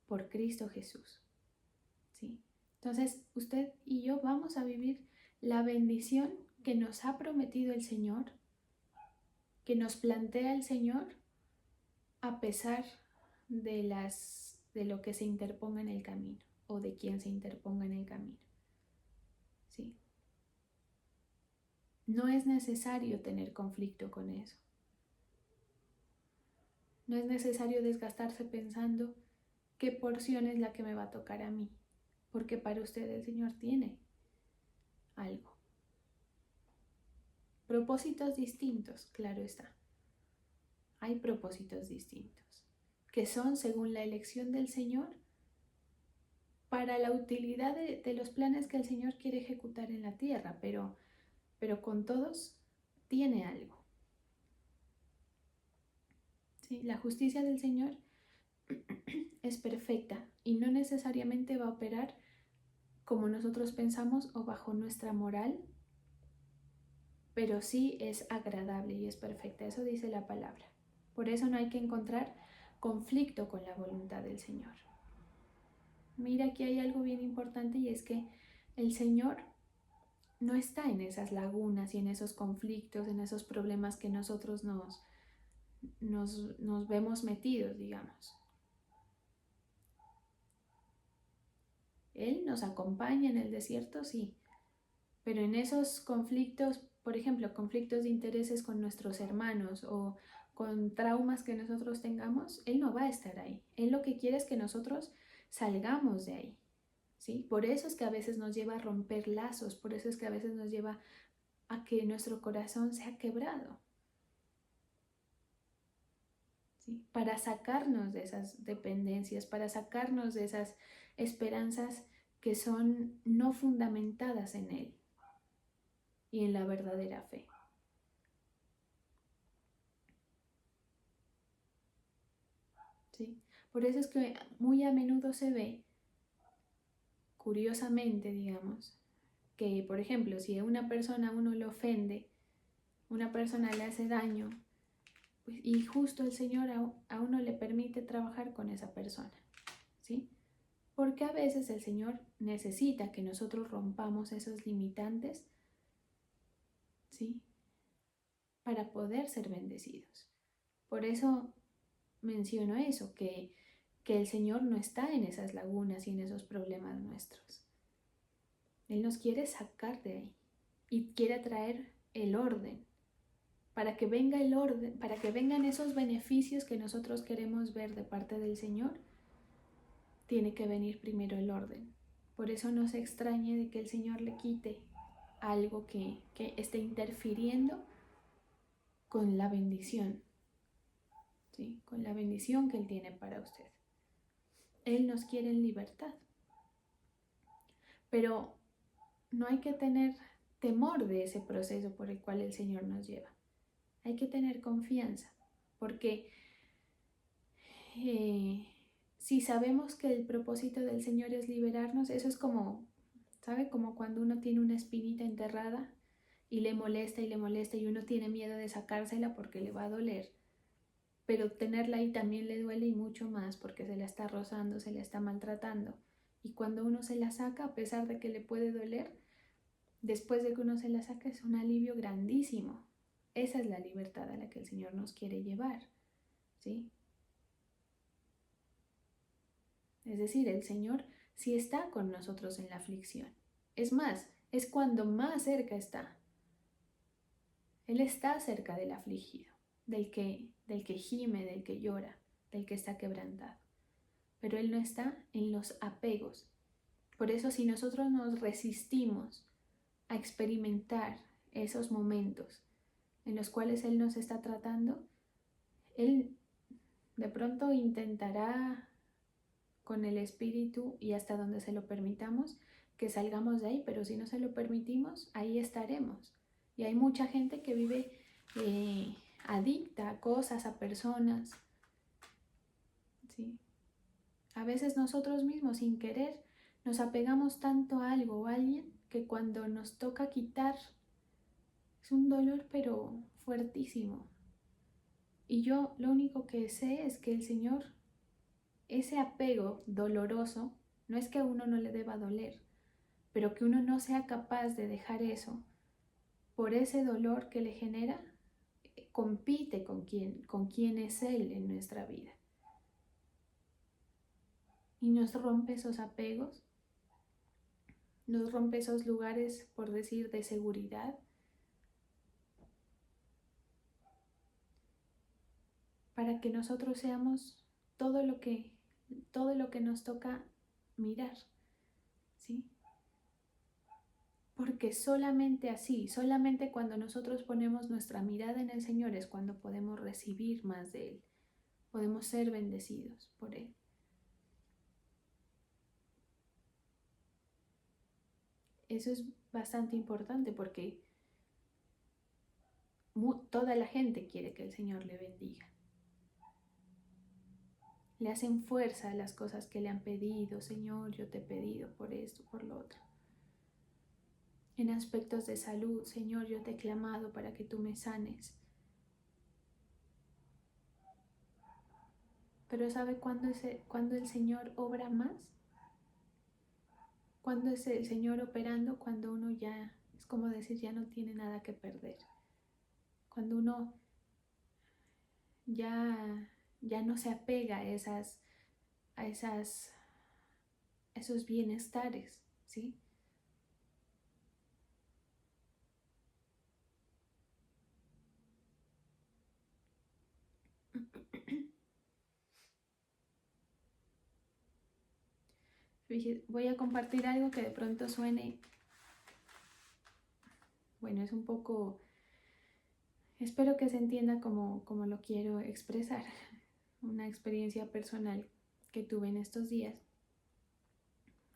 Speaker 3: por Cristo Jesús. ¿Sí? Entonces, usted y yo vamos a vivir la bendición que nos ha prometido el Señor, que nos plantea el Señor, a pesar de lo que se interponga en el camino, o de quien se interponga en el camino. ¿Sí? No es necesario tener conflicto con eso. No es necesario desgastarse pensando qué porción es la que me va a tocar a mí, porque para usted el Señor tiene algo. Propósitos distintos, claro está. Hay propósitos distintos, que son según la elección del Señor, para la utilidad de los planes que el Señor quiere ejecutar en la tierra, pero con todos tiene algo. ¿Sí? La justicia del Señor es perfecta y no necesariamente va a operar como nosotros pensamos o bajo nuestra moral, pero sí es agradable y es perfecta. Eso dice la palabra. Por eso no hay que encontrar conflicto con la voluntad del Señor. Mira, aquí hay algo bien importante, y es que el Señor no está en esas lagunas y en esos conflictos, en esos problemas que nosotros nos vemos metidos, digamos. Él nos acompaña en el desierto, sí, pero en esos conflictos, por ejemplo, conflictos de intereses con nuestros hermanos o con traumas que nosotros tengamos, Él no va a estar ahí. Él lo que quiere es que nosotros salgamos de ahí, ¿sí? Por eso es que a veces nos lleva a romper lazos, por eso es que a veces nos lleva a que nuestro corazón sea quebrado, ¿sí? Para sacarnos de esas dependencias, para sacarnos de esas esperanzas que son no fundamentadas en Él y en la verdadera fe. ¿Sí? Por eso es que muy a menudo se ve, curiosamente, digamos, que, por ejemplo, si a una persona a uno le ofende, una persona le hace daño, pues, y justo el Señor a uno le permite trabajar con esa persona, ¿sí? Porque a veces el Señor necesita que nosotros rompamos esos limitantes, ¿sí? Para poder ser bendecidos. Por eso menciono eso, que el Señor no está en esas lagunas y en esos problemas nuestros. Él nos quiere sacar de ahí y quiere traer el orden. Para que venga el orden, para que vengan esos beneficios que nosotros queremos ver de parte del Señor, tiene que venir primero el orden. Por eso no se extrañe de que el Señor le quite algo que esté interfiriendo con la bendición, ¿sí? Con la bendición que Él tiene para usted. Él nos quiere en libertad. Pero no hay que tener temor de ese proceso por el cual el Señor nos lleva. Hay que tener confianza, porque si sabemos que el propósito del Señor es liberarnos, eso es como, ¿sabe? Como cuando uno tiene una espinita enterrada y le molesta y uno tiene miedo de sacársela porque le va a doler. Pero tenerla ahí también le duele, y mucho más porque se la está rozando, se la está maltratando. Y cuando uno se la saca, a pesar de que le puede doler, después de que uno se la saca es un alivio grandísimo. Esa es la libertad a la que el Señor nos quiere llevar, ¿sí? Es decir, el Señor sí está con nosotros en la aflicción. Es más, es cuando más cerca está. Él está cerca del afligido, del que gime, del que llora, del que está quebrantado. Pero Él no está en los apegos, Por eso si nosotros nos resistimos a experimentar esos momentos en los cuales Él nos está tratando, Él de pronto intentará con el espíritu y hasta donde se lo permitamos que salgamos de ahí, pero si no se lo permitimos, ahí estaremos. Y hay mucha gente que vive adicta a cosas, a personas, ¿sí? A veces nosotros mismos sin querer nos apegamos tanto a algo o a alguien que cuando nos toca quitar es un dolor pero fuertísimo. Y yo lo único que sé es que el Señor, ese apego doloroso, no es que a uno no le deba doler, pero que uno no sea capaz de dejar eso por ese dolor que le genera, compite con quién es Él en nuestra vida. Y nos rompe esos apegos, nos rompe esos lugares, por decir, de seguridad, para que nosotros seamos todo lo que nos toca mirar, ¿sí? Porque solamente así, solamente cuando nosotros ponemos nuestra mirada en el Señor es cuando podemos recibir más de Él, podemos ser bendecidos por Él. Eso es bastante importante porque toda la gente quiere que el Señor le bendiga. Le hacen fuerza a las cosas que le han pedido. Señor, yo te he pedido por esto, por lo otro. En aspectos de salud, Señor, yo te he clamado para que tú me sanes. Pero ¿sabe cuándo el Señor obra más? ¿Cuándo es el Señor operando? Cuando uno ya, es como decir, ya no tiene nada que perder. Cuando uno ya no se apega a esos bienestares, ¿sí? Voy a compartir algo que de pronto suene, bueno, es un poco, espero que se entienda como lo quiero expresar, una experiencia personal que tuve en estos días.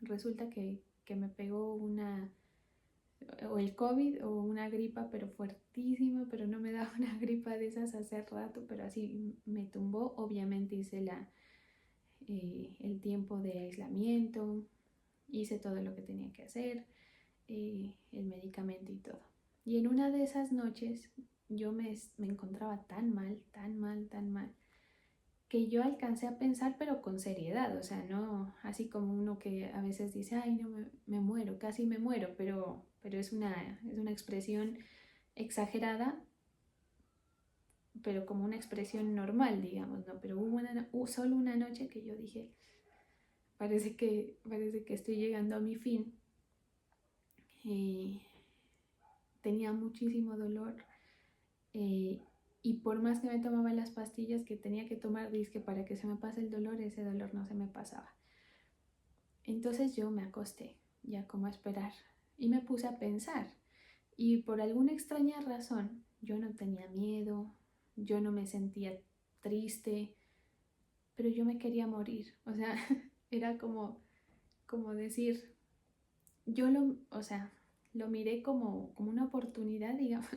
Speaker 3: Resulta que me pegó o el COVID o una gripa, pero fuertísima, pero no me daba una gripa de esas hace rato, pero así me tumbó. Obviamente hice el tiempo de aislamiento, hice todo lo que tenía que hacer, el medicamento y todo. Y en una de esas noches yo me encontraba tan mal, que yo alcancé a pensar, pero con seriedad, o sea, no así como uno que a veces dice, ay, no, me muero, casi me muero, pero es una expresión exagerada, pero como una expresión normal, digamos, ¿no? Pero hubo solo una noche que yo dije, parece que estoy llegando a mi fin. Tenía muchísimo dolor y por más que me tomaba las pastillas que tenía que tomar, dizque para que se me pase el dolor, ese dolor no se me pasaba. Entonces yo me acosté, ya como a esperar, y me puse a pensar. Y por alguna extraña razón, yo no tenía miedo, yo no me sentía triste, pero yo me quería morir. O sea, era como decir, lo miré como una oportunidad, digamos.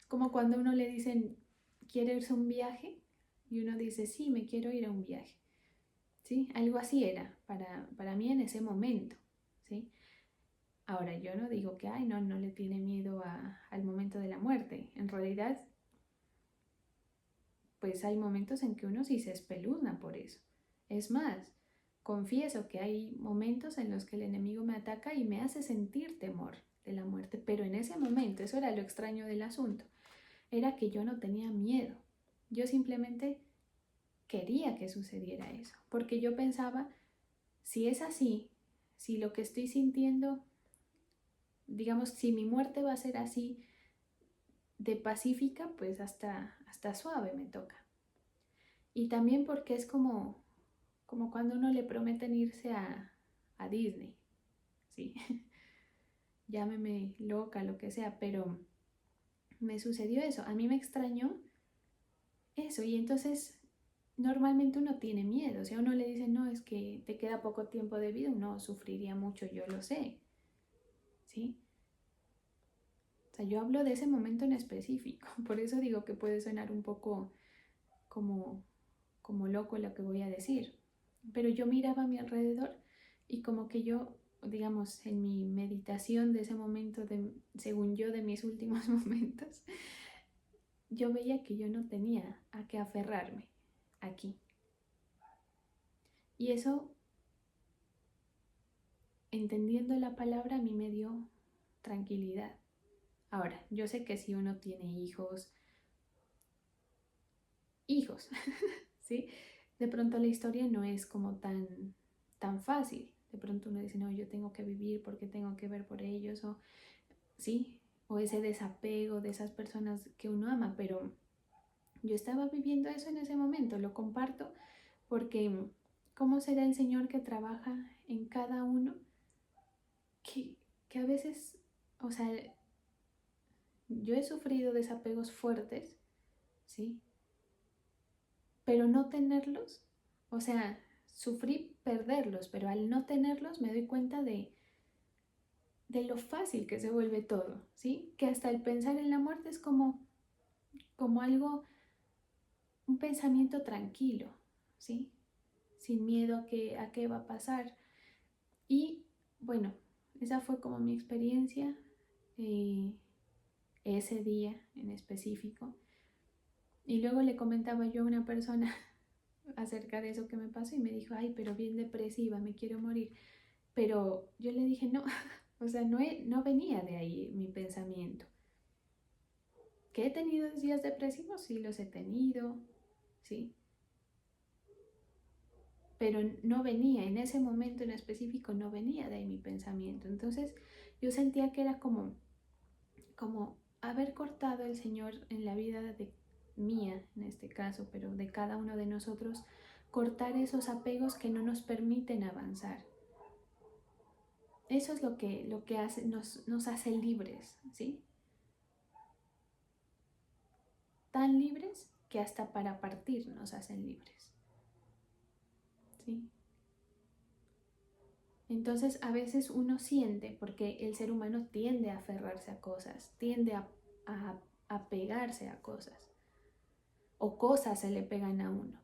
Speaker 3: Como cuando a uno le dicen, ¿quiere irse a un viaje? Y uno dice, sí, me quiero ir a un viaje. ¿Sí? Algo así era para mí en ese momento, ¿sí? Ahora, yo no digo que, no le tiene miedo al momento de la muerte. En realidad, pues hay momentos en que uno sí se espeluzna por eso. Es más, confieso que hay momentos en los que el enemigo me ataca y me hace sentir temor de la muerte, pero en ese momento, eso era lo extraño del asunto, era que yo no tenía miedo. Yo simplemente quería que sucediera eso, porque yo pensaba, si es así, si lo que estoy sintiendo, digamos, si mi muerte va a ser así de pacífica, pues hasta suave me toca. Y también porque es como cuando uno le prometen irse a Disney, ¿sí? Llámeme loca, lo que sea, pero me sucedió eso. A mí me extrañó eso y entonces normalmente uno tiene miedo. Si a uno le dicen, no, es que te queda poco tiempo de vida, uno sufriría mucho, yo lo sé, ¿sí? O sea, yo hablo de ese momento en específico, por eso digo que puede sonar un poco como, como loco lo que voy a decir. Pero yo miraba a mi alrededor y como que yo, digamos, en mi meditación de ese momento, según yo, de mis últimos momentos, yo veía que yo no tenía a qué aferrarme aquí. Y eso, entendiendo la palabra, a mí me dio tranquilidad. Ahora, yo sé que si uno tiene hijos, ¿sí? De pronto la historia no es como tan fácil. De pronto uno dice, no, yo tengo que vivir porque tengo que ver por ellos, o sí, o ese desapego de esas personas que uno ama, pero yo estaba viviendo eso en ese momento, lo comparto porque ¿cómo será el Señor que trabaja en cada uno? Que a veces, o sea, yo he sufrido desapegos fuertes, ¿sí? Pero no tenerlos, o sea, sufrí perderlos, pero al no tenerlos me doy cuenta de lo fácil que se vuelve todo, ¿sí? Que hasta el pensar en la muerte es como algo, un pensamiento tranquilo, ¿sí? Sin miedo a qué va a pasar. Y bueno, esa fue como mi experiencia ese día en específico. Y luego le comentaba yo a una persona acerca de eso que me pasó y me dijo, ay, pero bien depresiva, me quiero morir. Pero yo le dije, no, o sea, no venía de ahí mi pensamiento. ¿Que he tenido días depresivos? Sí, los he tenido, sí. Pero no venía, en ese momento en específico, no venía de ahí mi pensamiento. Entonces yo sentía que era como haber cortado el Señor en la vida de mía, en este caso, pero de cada uno de nosotros, cortar esos apegos que no nos permiten avanzar. Eso es lo que hace, nos hace libres, ¿sí? Tan libres que hasta para partir nos hacen libres, ¿sí? Entonces a veces uno siente, porque el ser humano tiende a aferrarse a cosas, tiende a pegarse a cosas, o cosas se le pegan a uno,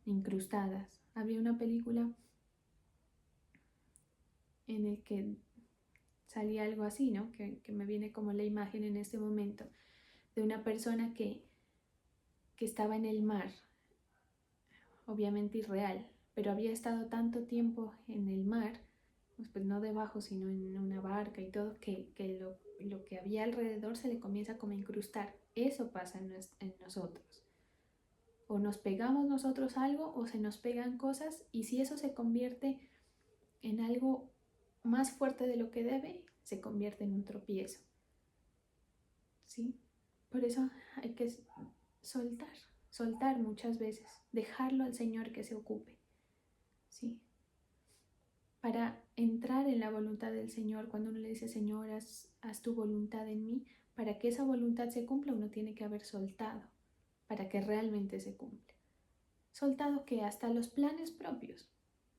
Speaker 3: incrustadas. Había una película en el que salía algo así, ¿no? Que me viene como la imagen en este momento de una persona que estaba en el mar, obviamente irreal, pero había estado tanto tiempo en el mar, pues no debajo, sino en una barca y todo, que lo que había alrededor se le comienza como a incrustar. Eso pasa en nosotros. O nos pegamos nosotros algo o se nos pegan cosas, y si eso se convierte en algo más fuerte de lo que debe, se convierte en un tropiezo, ¿sí? Por eso hay que soltar muchas veces, dejarlo al Señor que se ocupe, ¿sí? Para entrar en la voluntad del Señor, cuando uno le dice, Señor, haz tu voluntad en mí, para que esa voluntad se cumpla, uno tiene que haber soltado, para que realmente se cumpla. Soltado que hasta los planes propios.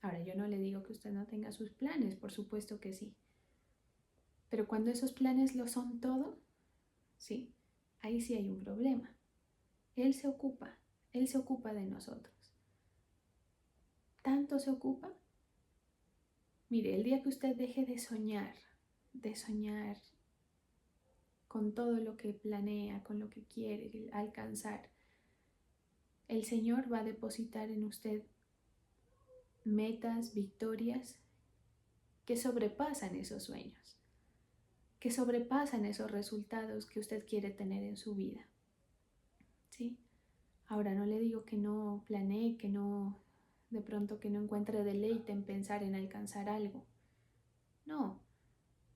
Speaker 3: Ahora, yo no le digo que usted no tenga sus planes, por supuesto que sí. Pero cuando esos planes lo son todo, sí, ahí sí hay un problema. Él se ocupa de nosotros. Tanto se ocupa. Mire, el día que usted deje de soñar con todo lo que planea, con lo que quiere alcanzar, el Señor va a depositar en usted metas, victorias que sobrepasan esos sueños, que sobrepasan esos resultados que usted quiere tener en su vida, ¿sí? Ahora no le digo que no planee, que no, de pronto que no encuentre deleite en pensar en alcanzar algo. No,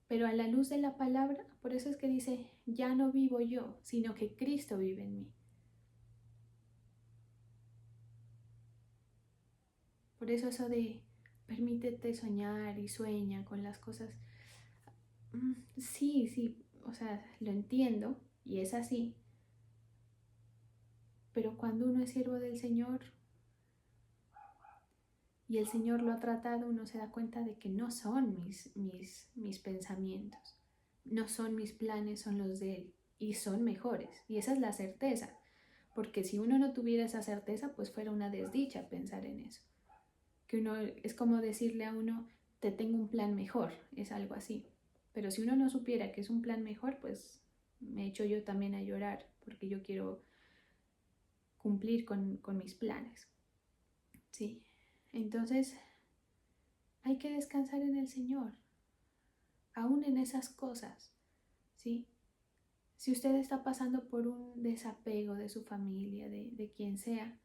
Speaker 3: pero a la luz de la palabra, por eso es que dice, ya no vivo yo, sino que Cristo vive en mí. Por eso de permítete soñar y sueña con las cosas. Sí, o sea, lo entiendo y es así. Pero cuando uno es siervo del Señor y el Señor lo ha tratado, uno se da cuenta de que no son mis pensamientos, no son mis planes, son los de Él y son mejores. Y esa es la certeza, porque si uno no tuviera esa certeza, pues fuera una desdicha pensar en eso. Que uno es como decirle a uno, te tengo un plan mejor, es algo así. Pero si uno no supiera que es un plan mejor, pues me echo yo también a llorar porque yo quiero cumplir con mis planes. Sí, entonces hay que descansar en el Señor, aún en esas cosas, ¿sí? Si usted está pasando por un desapego de su familia, de quien sea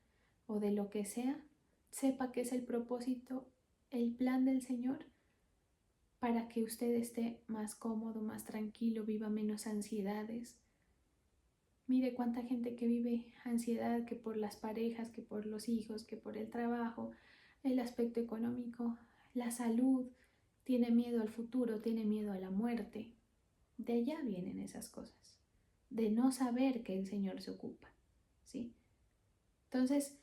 Speaker 3: o de lo que sea, sepa que es el propósito, el plan del Señor para que usted esté más cómodo, más tranquilo, viva menos ansiedades. Mire cuánta gente que vive ansiedad, que por las parejas, que por los hijos, que por el trabajo, el aspecto económico, la salud, tiene miedo al futuro, tiene miedo a la muerte. De allá vienen esas cosas, de no saber que el Señor se ocupa, ¿sí? Entonces,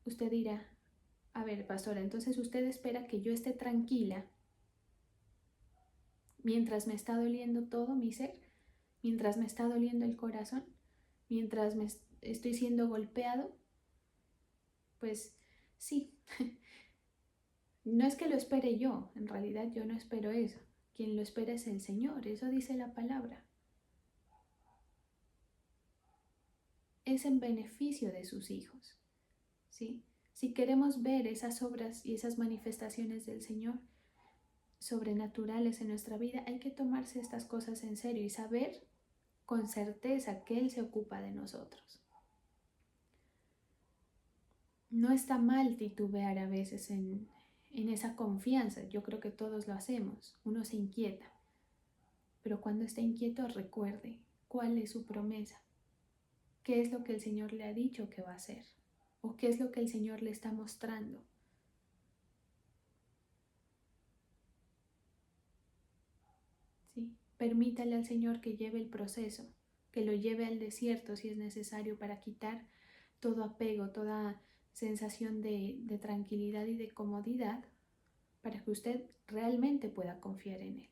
Speaker 3: usted dirá, a ver, pastora, entonces usted espera que yo esté tranquila mientras me está doliendo todo mi ser, mientras me está doliendo el corazón, mientras me estoy siendo golpeado. Pues sí, no es que lo espere yo, en realidad yo no espero eso. Quien lo espera es el Señor, eso dice la palabra. Es en beneficio de sus hijos, ¿sí? Si queremos ver esas obras y esas manifestaciones del Señor sobrenaturales en nuestra vida, hay que tomarse estas cosas en serio y saber con certeza que Él se ocupa de nosotros. No está mal titubear a veces en esa confianza. Yo creo que todos lo hacemos. Uno se inquieta. Pero cuando esté inquieto, recuerde cuál es su promesa. ¿Qué es lo que el Señor le ha dicho que va a hacer? ¿O qué es lo que el Señor le está mostrando? ¿Sí? Permítale al Señor que lleve el proceso, que lo lleve al desierto si es necesario para quitar todo apego, toda sensación de tranquilidad y de comodidad, para que usted realmente pueda confiar en Él.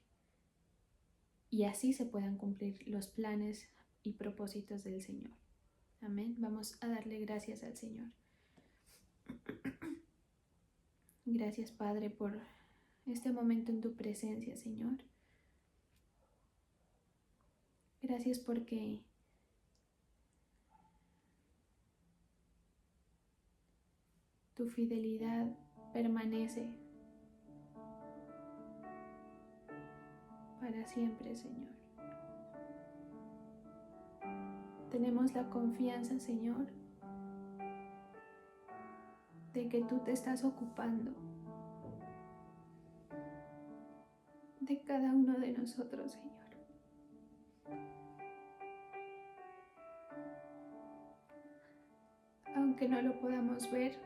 Speaker 3: Y así se puedan cumplir los planes y propósitos del Señor. Amén. Vamos a darle gracias al Señor. Gracias, Padre, por este momento en tu presencia, Señor. Gracias porque tu fidelidad permanece para siempre, Señor. Tenemos la confianza, Señor, de que tú te estás ocupando de cada uno de nosotros, Señor. Aunque no lo podamos ver,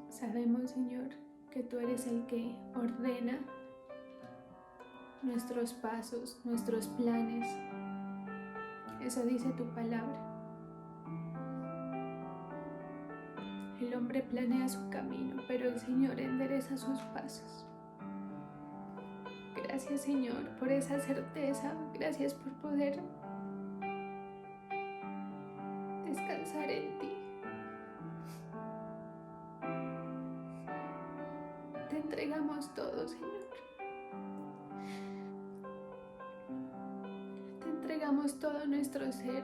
Speaker 3: sabemos, Señor, que tú eres el que ordena nuestros pasos, nuestros planes. Eso dice tu palabra. El hombre planea su camino, pero el Señor endereza sus pasos. Gracias, Señor, por esa certeza. Gracias por poder descansar en ti. Te entregamos todo, Señor. Te entregamos todo nuestro ser.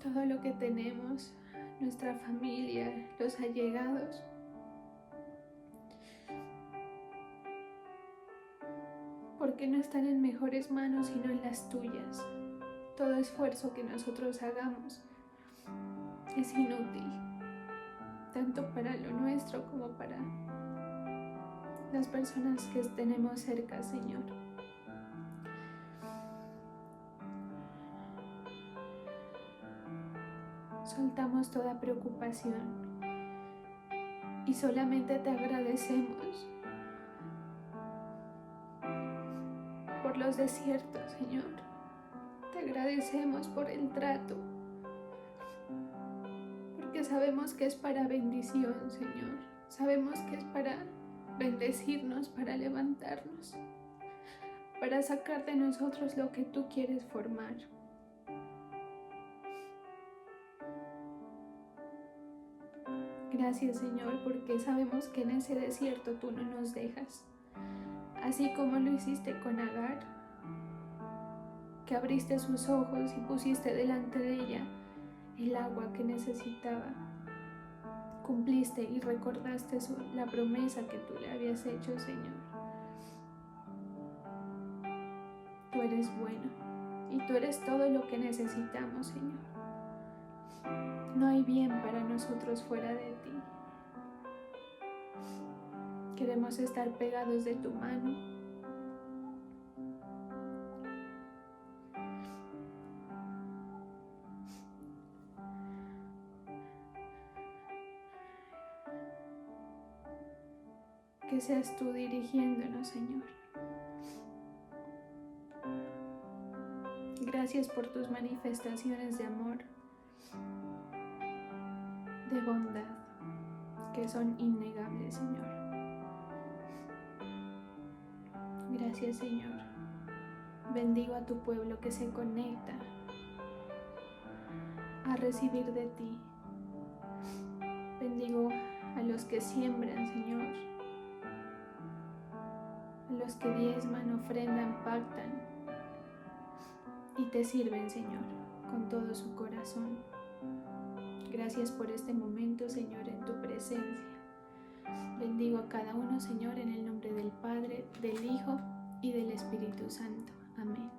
Speaker 3: Todo lo que tenemos, nuestra familia, los allegados. Porque no están en mejores manos sino en las tuyas. Todo esfuerzo que nosotros hagamos es inútil, tanto para lo nuestro como para las personas que tenemos cerca, Señor. soltamos toda preocupación y solamente te agradecemos por los desiertos, Señor. Te agradecemos por el trato, porque sabemos que es para bendición, Señor. Sabemos que es para bendecirnos, para levantarnos, para sacar de nosotros lo que tú quieres formar. Gracias, Señor, porque sabemos que en ese desierto tú no nos dejas. Así como lo hiciste con Agar, que abriste sus ojos y pusiste delante de ella el agua que necesitaba. Cumpliste y recordaste la promesa que tú le habías hecho, Señor. Tú eres bueno y tú eres todo lo que necesitamos, Señor. No hay bien para nosotros fuera de ti. Queremos estar pegados de tu mano. Que seas tú dirigiéndonos, Señor. Gracias por tus manifestaciones de amor, de bondad, que son innegables, Señor. Gracias, Señor. Bendigo a tu pueblo que se conecta a recibir de ti. Bendigo a los que siembran, Señor, a los que diezman, ofrendan, pactan y te sirven, Señor, con todo su corazón. Gracias por este momento, Señor, en tu presencia. Bendigo a cada uno, Señor, en el nombre del Padre, del Hijo y del Espíritu Santo. Amén.